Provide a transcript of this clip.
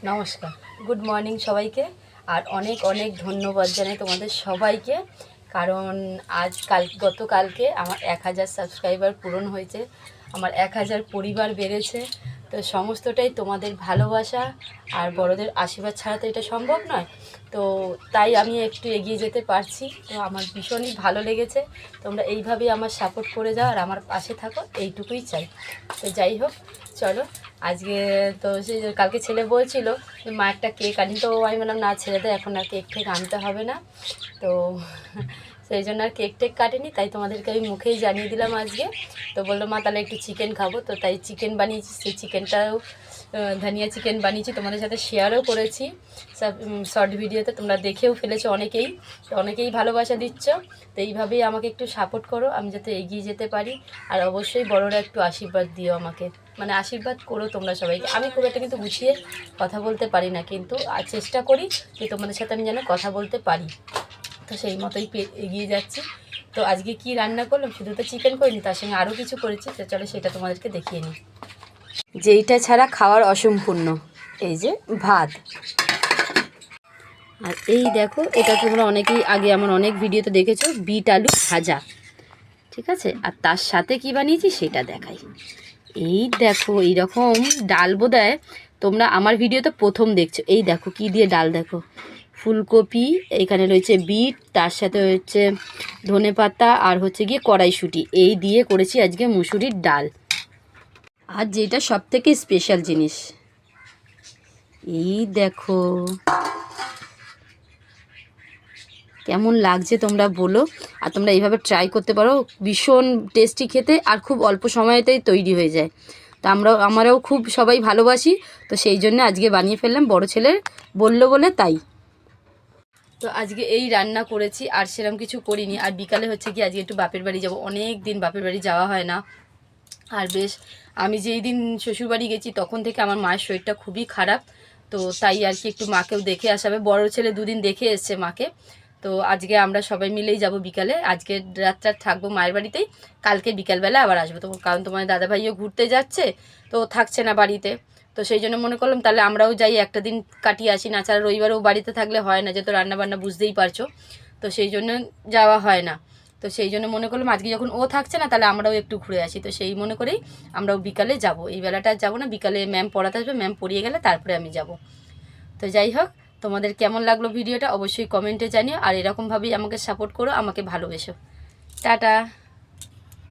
নমস্কার, good morning সবাইকে। আর অনেক অনেক ধন্যবাদ জানাই তোমাদের সবাইকে, কারণ গতকালকে আমার 1000 সাবস্ক্রাইবার পূরণ হয়েছে, আমার 1000 পরিবার বেড়েছে। তো সমস্তটাই তোমাদের ভালোবাসা আর বড়দের আশীর্বাদ ছাড়া তো এটা সম্ভব নয়। তো তাই আমি একটু এগিয়ে যেতে পারছি, তো আমার ভীষণই ভালো লেগেছে। তোমরা এইভাবেই আমার সাপোর্ট করে যাও আর আমার পাশে থাকো, এইটুকুই চাই। তো যাই হোক, চলো আজকে তো সেই কালকে ছেলে বলছিল যে মা একটা কেক আনি, তো আমি বললাম না ছেড়ে দে, এখন আর কেক টেক আনতে হবে না। তো সেই জন্য আর কেক টেক কাটেনি, তাই তোমাদেরকে আমি মুখেই জানিয়ে দিলাম আজকে। তো বললো মা তাহলে একটু চিকেন খাবো, তো তাই চিকেন বানিয়েছি। সেই চিকেনটাও ধনিয়া চিকেন বানিয়েছি, তোমাদের সাথে শেয়ারও করেছি সব শর্ট ভিডিওতে, তোমরা দেখেও ফেলেছো অনেকেই। তো অনেকেই ভালোবাসা দিচ্ছ, তো এইভাবেই আমাকে একটু সাপোর্ট করো, আমি যাতে এগিয়ে যেতে পারি। আর অবশ্যই বড়রা একটু আশীর্বাদ দিও আমাকে, মানে আশীর্বাদ করো তোমরা সবাইকে। আমি খুব একটা কিন্তু গুছিয়ে কথা বলতে পারি না, কিন্তু চেষ্টা করি যে তোমাদের সাথে আমি যেন কথা বলতে পারি। তো সেই মতোই এগিয়ে যাচ্ছি। তো আজকে কি রান্না করলাম, শুধু তো চিকেন করিনি, তার সঙ্গে আরও কিছু করেছি। তো চলো সেটা তোমাদেরকে দেখিয়ে নিই, যেইটা ছাড়া খাওয়ার অসম্পূর্ণ। এই যে ভাত, আর এই দেখো এটা তোমরা অনেকেই আগে আমার অনেক ভিডিওতে দেখেছো, বিট আলু ভাজা, ঠিক আছে। আর তার সাথে কি বানিয়েছি সেটা দেখাই। এই দেখো এইরকম ডাল বোধহয় তোমরা আমার ভিডিওতে প্রথম দেখছো। এই দেখো কি দিয়ে ডাল, দেখো ফুলকপি, এখানে রয়েছে বিট, তার সাথে হচ্ছে ধনেপাতা, আর হচ্ছে গিয়ে কড়াইশুঁটি, এই দিয়ে করেছি আজকে মুসুরির ডাল। আর যেটা সব থেকে স্পেশাল জিনিস, এই দেখো কেমন লাগছে তোমরা বলো। আর তোমরা এইভাবে ট্রাই করতে পারো, ভীষণ টেস্টি খেতে, আর খুব অল্প সময়তেই তৈরি হয়ে যায়। তো আমরাও খুব সবাই ভালোবাসি, তো সেই জন্য আজকে বানিয়ে ফেললাম, বড় ছেলের বললো বলে তাই। তো আজকে এই রান্না করেছি, আর সেরকম কিছু করিনি। আর বিকালে হচ্ছে কি আজকে একটু বাপের বাড়ি যাব, অনেক দিন বাপের বাড়ি যাওয়া হয় না। আর বেশ আমি যেই দিন শ্বশুরবাড়ি গেছি তখন থেকে আমার মায়ের শরীরটা খুবই খারাপ, তো তাই আর কি একটু মাকেও দেখে আসাবে। বড় ছেলে 2 দিন দেখে এসছে মাকে। তো আজকে আমরা সবাই মিলেই যাব বিকালে, আজকে রাতটা থাকবো মায়ের বাড়িতেই, কালকে বিকালবেলা আবার আসবো। তো কারণ তোমার দাদাভাইও ঘুরতে যাচ্ছে, তো থাকছে না বাড়িতে। তো সেই জন্য মনে করলাম তাহলে আমরাও যাই, একটা দিন কাটিয়ে আসি। না ছাড়া রবিবারেও বাড়িতে থাকলে হয় না, যেহেতু রান্নাবান্না বুঝতেই পারছো, তো সেই জন্য যাওয়া হয় না। তো সেই জন্য মনে করলাম আজকে যখন ও থাকছে না, তাহলে আমরাও একটু ঘুরে আসি। তো সেই মনে করেই আমরাও বিকালে যাব, এই বেলাটা আর যাবো না, বিকালে ম্যাম পড়াতে আসবে, ম্যাম পড়িয়ে গেলে তারপরে আমি যাব। তো যাই হোক, তোমাদের কেমন লাগলো ভিডিওটা অবশ্যই কমেন্টে জানিও, আর এরকমভাবেই আমাকে সাপোর্ট করো, আমাকে ভালোবেসো। টাটা।